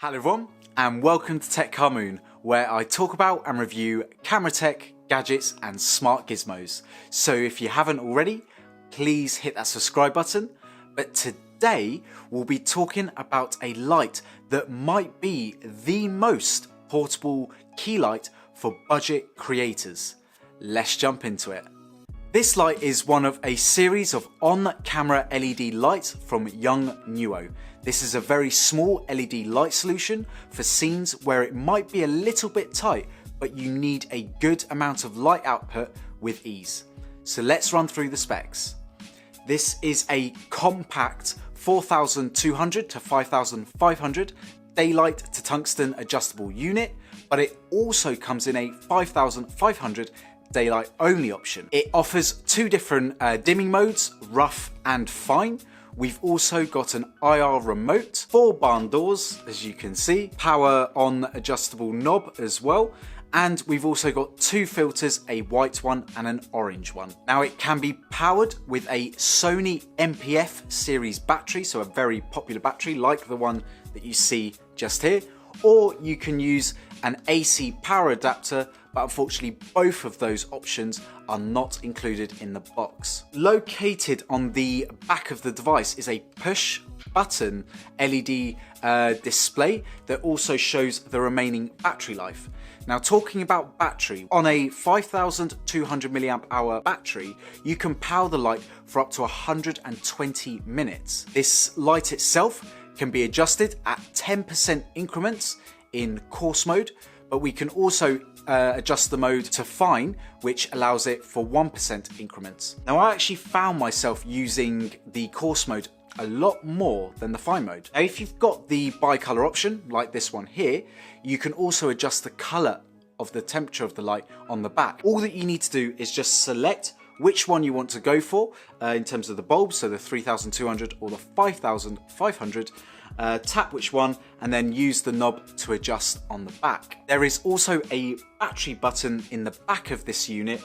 Hello everyone and welcome to Tech Car Moon, where I talk about and review camera tech, gadgets and smart gizmos. So if you haven't already, please hit that subscribe button. But today we'll be talking about a light that might be the most portable key light for budget creators. Let's jump into it. This light is one of a series of on-camera LED lights from Yongnuo. This is a very small LED light solution for scenes where it might be a little bit tight, but you need a good amount of light output with ease. So let's run through the specs. This is a compact 4200 to 5500 daylight to tungsten adjustable unit, but it also comes in a 5500 daylight only option. It offers two different dimming modes, rough and fine. We've also got an IR remote, 4 barn doors as you can see, power on adjustable knob as well, and we've also got two filters, a white one and an orange one. Now it can be powered with a Sony MPF series battery, so a very popular battery like the one that you see just here, or you can use an AC power adapter, but unfortunately both of those options are not included in the box. Located on the back of the device is a push button LED display that also shows the remaining battery life. Now talking about battery, on a 5200 milliamp hour battery, you can power the light for up to 120 minutes. This light itself can be adjusted at 10% increments in coarse mode, but we can also adjust the mode to fine, which allows it for 1% increments. Now I actually found myself using the coarse mode a lot more than the fine mode. Now if you've got the bi-color option, like this one here, you can also adjust the color of the temperature of the light on the back. All that you need to do is just select which one you want to go for in terms of the bulb, so the 3200 or the 5500, tap which one and then use the knob to adjust on the back. There is also a battery button in the back of this unit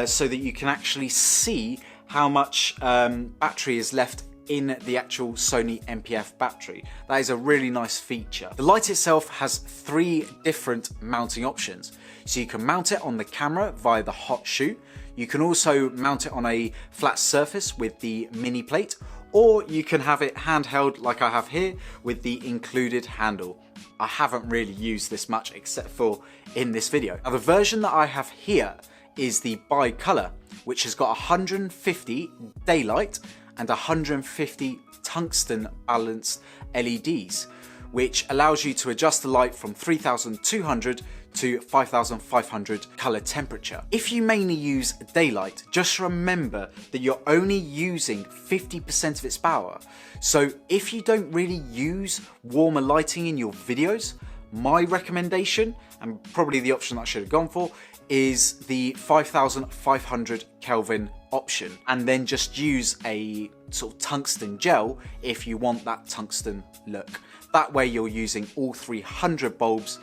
so that you can actually see how much battery is left in the actual Sony MPF battery. That is a really nice feature. The light itself has 3 different mounting options. So you can mount it on the camera via the hot shoe. You can also mount it on a flat surface with the mini plate, or you can have it handheld like I have here with the included handle. I haven't really used this much except for in this video. Now the version that I have here is the bi-color, which has got 150 daylight and 150 tungsten balanced LEDs, which allows you to adjust the light from 3200 to 5500 color temperature. If you mainly use daylight, just remember that you're only using 50% of its power. So if you don't really use warmer lighting in your videos, my recommendation, and probably the option that I should have gone for, is the 5500 Kelvin option, and then just use a sort of tungsten gel if you want that tungsten look. That way you're using all 300 bulbs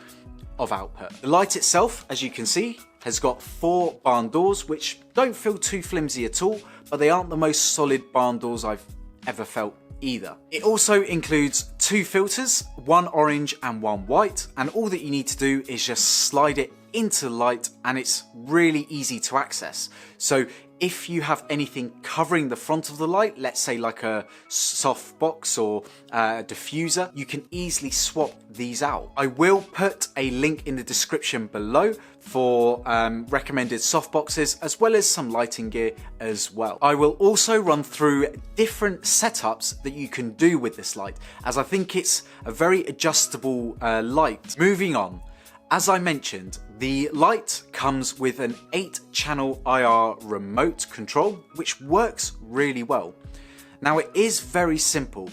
of output. The light itself, as you can see, has got 4 barn doors, which don't feel too flimsy at all, but they aren't the most solid barn doors I've ever felt either. It also includes 2 filters, one orange and one white, and all that you need to do is just slide it into the light and it's really easy to access. So if you have anything covering the front of the light, let's say like a soft box or a diffuser, you can easily swap these out. I will put a link in the description below for recommended soft boxes as well as some lighting gear as well. I will also run through different setups that you can do with this light, as I think it's a very adjustable light. Moving on. As I mentioned, the light comes with an 8-channel IR remote control, which works really well. Now it is very simple,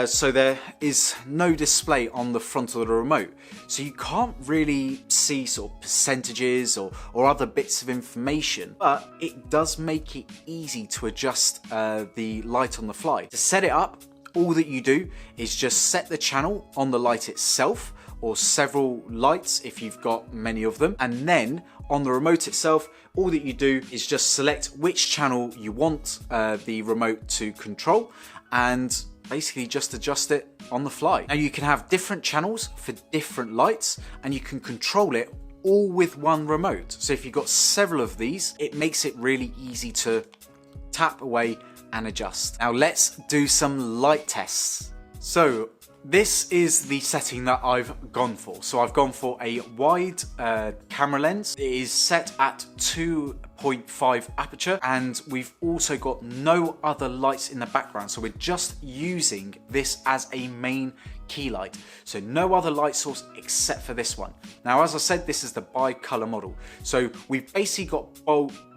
so there is no display on the front of the remote, so you can't really see sort of percentages or other bits of information, but it does make it easy to adjust the light on the fly. To set it up, all that you do is just set the channel on the light itself, or several lights if you've got many of them, and then on the remote itself all that you do is just select which channel you want the remote to control, and basically just adjust it on the fly. Now you can have different channels for different lights, and you can control it all with one remote. So if you've got several of these, it makes it really easy to tap away and adjust. Now let's do some light tests. So this is the setting that I've gone for. So I've gone for a wide camera lens. It is set at 2.5 aperture, and we've also got no other lights in the background. So we're just using this as a main key light. So no other light source except for this one. Now, as I said, this is the bi-color model. So we've basically got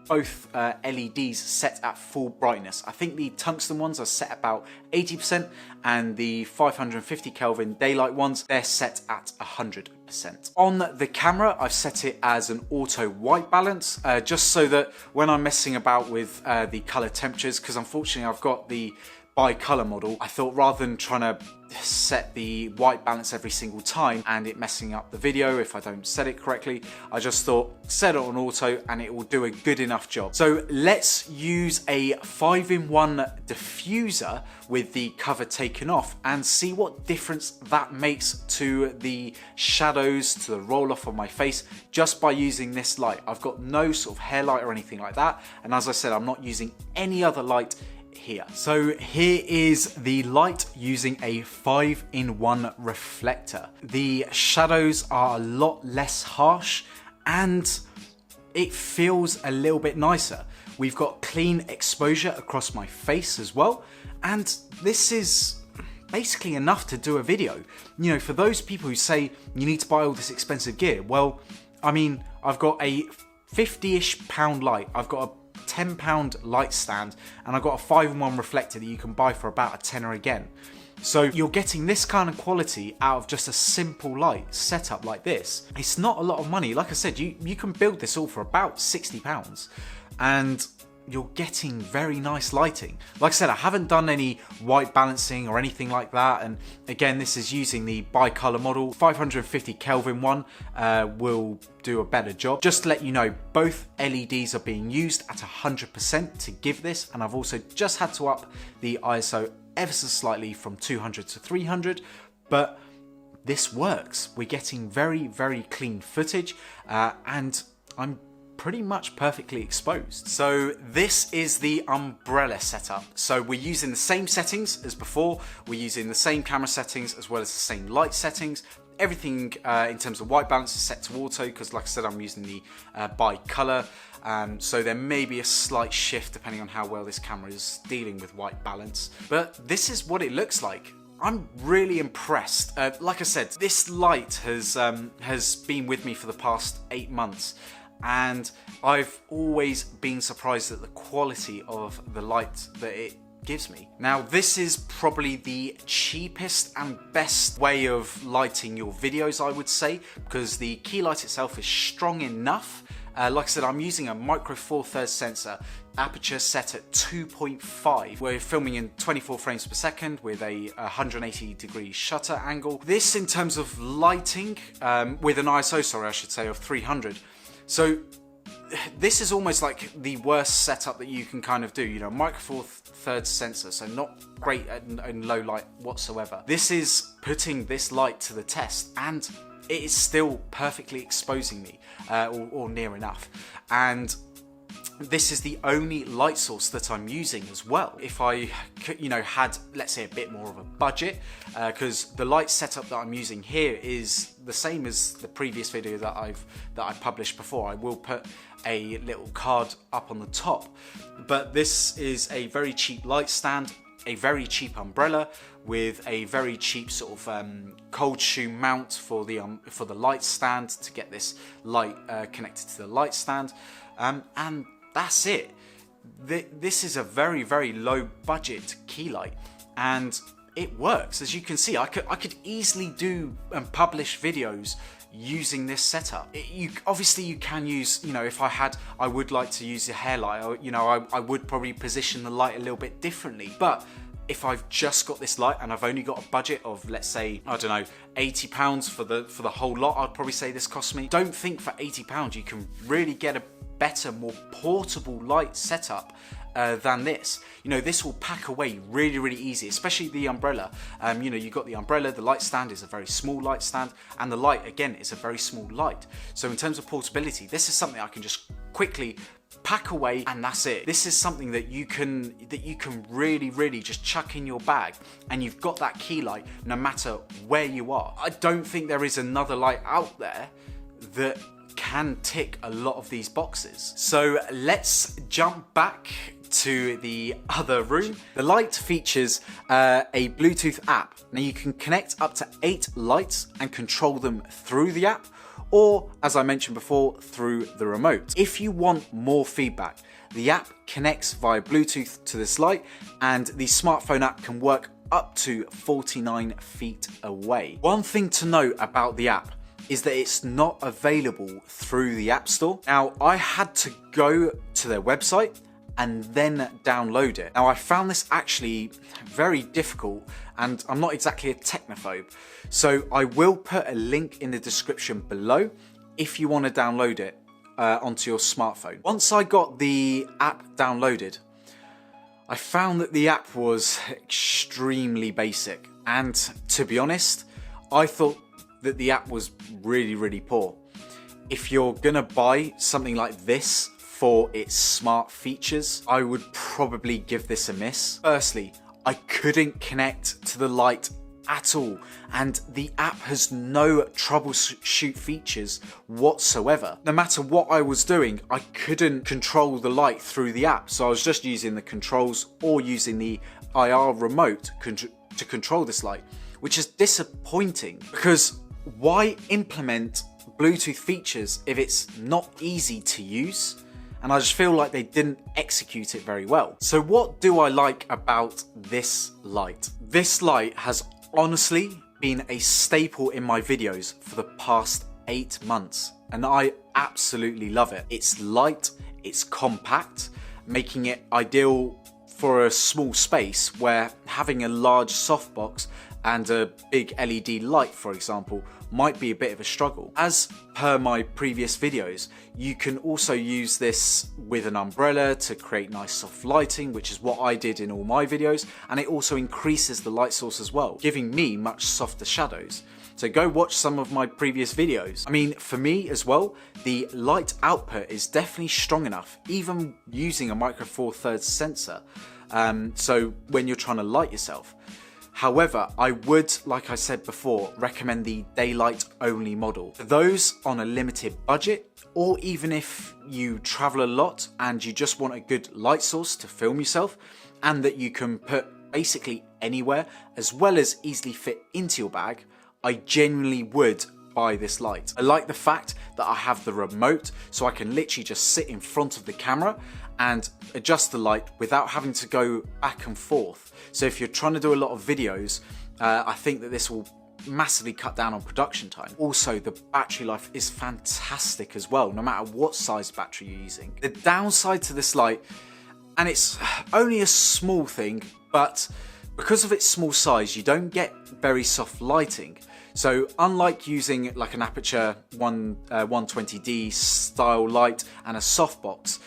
both LEDs set at full brightness. I think the tungsten ones are set about 80%, and the 550 Kelvin daylight ones, they're set at 100%. On the camera, I've set it as an auto white balance, just so that when I'm messing about with the color temperatures, because unfortunately I've got the bi-color model, I thought rather than trying to set the white balance every single time and it messing up the video if I don't set it correctly, I just thought set it on auto and it will do a good enough job. So let's use a 5-in-1 diffuser with the cover taken off and see what difference that makes to the shadows, to the roll off on my face, just by using this light. I've got no sort of hair light or anything like that, and as I said, I'm not using any other light here. So here is the light using a 5-in-1 reflector. The shadows are a lot less harsh and it feels a little bit nicer. We've got clean exposure across my face as well, and this is basically enough to do a video. You know, for those people who say you need to buy all this expensive gear, well, I mean, I've got a 50-ish pound light, I've got a £10 light stand, and I've got a 5-in-1 reflector that you can buy for about a tenner again. So you're getting this kind of quality out of just a simple light setup like this. It's not a lot of money. Like I said, you can build this all for about £60, and you're getting very nice lighting. Like I said, I haven't done any white balancing or anything like that, and again, this is using the bi-color model. 550 Kelvin one will do a better job. Just to let you know, both LEDs are being used at 100% to give this, and I've also just had to up the ISO ever so slightly from 200 to 300, but this works. We're getting very, very clean footage, and I'm pretty much perfectly exposed. So this is the umbrella setup. So we're using the same settings as before. We're using the same camera settings as well as the same light settings. Everything in terms of white balance is set to auto because, like I said, I'm using the bi-color. So there may be a slight shift depending on how well this camera is dealing with white balance. But this is what it looks like. I'm really impressed. Like I said, this light has been with me for the past 8 months. And I've always been surprised at the quality of the light that it gives me. Now, this is probably the cheapest and best way of lighting your videos, I would say, because the key light itself is strong enough. Like I said, I'm using a micro 4/3 sensor, aperture set at 2.5. We're filming in 24 frames per second with a 180-degree shutter angle. This in terms of lighting, with an ISO, sorry, I should say, of 300. So this is almost like the worst setup that you can kind of do, you know, micro 4/3 sensor, so not great in low light whatsoever. This is putting this light to the test, and it is still perfectly exposing me, or near enough. And this is the only light source that I'm using as well. If I, you know, had, let's say, a bit more of a budget, because the light setup that I'm using here is the same as the previous video that I published before. I will put a little card up on the top, but this is a very cheap light stand, a very cheap umbrella with a very cheap sort of cold shoe mount for the light stand to get this light connected to the light stand, and that's it. This is a very, very low budget key light, and it works. As you can see, I could easily do and publish videos using this setup. Obviously you can use, you know, if I would like to use a hair light, or, you know, I would probably position the light a little bit differently, but if I've just got this light and I've only got a budget of, let's say, I don't know, £80 for the whole lot, I'd probably say this cost me. Don't think for £80 you can really get a better, more portable light setup than this. You know, this will pack away really, really easy, especially the umbrella. You know, you've got the umbrella, the light stand is a very small light stand, and the light, again, is a very small light. So in terms of portability, this is something I can just quickly pack away, and that's it. This is something that you can really, really just chuck in your bag, and you've got that key light no matter where you are. I don't think there is another light out there that can tick a lot of these boxes. So let's jump back to the other room. The light features a Bluetooth app. Now you can connect up to 8 lights and control them through the app, or as I mentioned before, through the remote. If you want more feedback, the app connects via Bluetooth to this light, and the smartphone app can work up to 49 feet away. One thing to note about the app is that it's not available through the App Store. Now, I had to go to their website and then download it. Now, I found this actually very difficult, and I'm not exactly a technophobe, so I will put a link in the description below if you want to download it onto your smartphone. Once I got the app downloaded, I found that the app was extremely basic, and to be honest, I thought that the app was really, really poor. If you're gonna buy something like this for its smart features, I would probably give this a miss. Firstly, I couldn't connect to the light at all, and the app has no troubleshoot features whatsoever. No matter what I was doing, I couldn't control the light through the app, so I was just using the controls or using the IR remote to control this light, which is disappointing, because why implement Bluetooth features if it's not easy to use? And I just feel like they didn't execute it very well. So what do I like about this light? This light has honestly been a staple in my videos for the past 8 months, and I absolutely love it. It's light, it's compact, making it ideal for a small space where having a large softbox and a big LED light, for example, might be a bit of a struggle. As per my previous videos, you can also use this with an umbrella to create nice soft lighting, which is what I did in all my videos, and it also increases the light source as well, giving me much softer shadows. So go watch some of my previous videos. I mean, for me as well, the light output is definitely strong enough, even using a micro four thirds sensor, so when you're trying to light yourself. However, I would, like I said before, recommend the daylight only model. For those on a limited budget, or even if you travel a lot and you just want a good light source to film yourself, and that you can put basically anywhere, as well as easily fit into your bag, I genuinely would buy this light. I like the fact that I have the remote, so I can literally just sit in front of the camera and adjust the light without having to go back and forth. So if you're trying to do a lot of videos, I think that this will massively cut down on production time. Also, the battery life is fantastic as well, no matter what size battery you're using. The downside to this light, and it's only a small thing, but because of its small size, you don't get very soft lighting. So unlike using like an Aperture 120D style light and a softbox,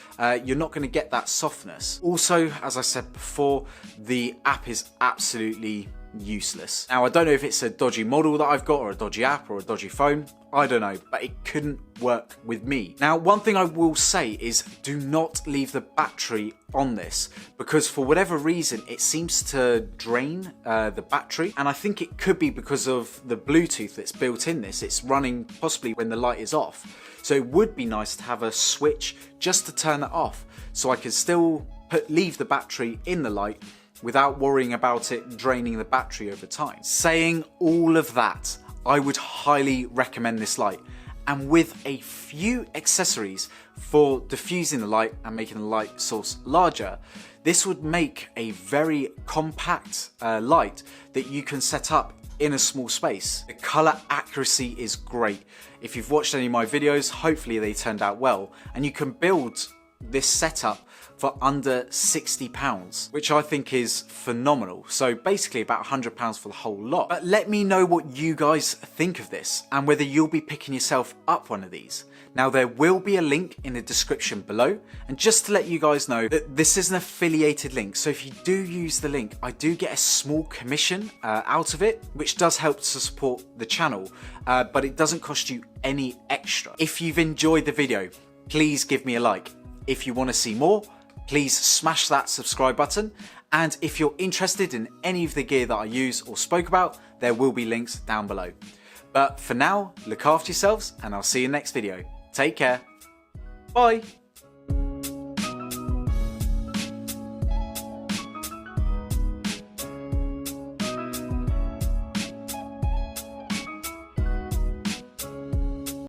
you're not going to get that softness. Also, as I said before, the app is absolutely useless. Now, I don't know if it's a dodgy model that I've got, or a dodgy app, or a dodgy phone. I don't know, but it couldn't work with me. Now, one thing I will say is do not leave the battery on this, because for whatever reason, it seems to drain the battery. And I think it could be because of the Bluetooth that's built in this. It's running possibly when the light is off. So it would be nice to have a switch just to turn it off, so I could still leave the battery in the light without worrying about it draining the battery over time. Saying all of that, I would highly recommend this light, and with a few accessories for diffusing the light and making the light source larger, this would make a very compact light that you can set up in a small space. The color accuracy is great. If you've watched any of my videos, hopefully they turned out well, and you can build this setup for under £60, which I think is phenomenal. So basically about £100 for the whole lot. But let me know what you guys think of this and whether you'll be picking yourself up one of these. Now there will be a link in the description below, and just to let you guys know that this is an affiliated link, so if you do use the link I do get a small commission out of it, which does help to support the channel, but it doesn't cost you any extra. If you've enjoyed the video, please give me a like. If you want to see more, please smash that subscribe button, and if you're interested in any of the gear that I use or spoke about, there will be links down below. But for now, look after yourselves and I'll see you in the next video. Take care. Bye.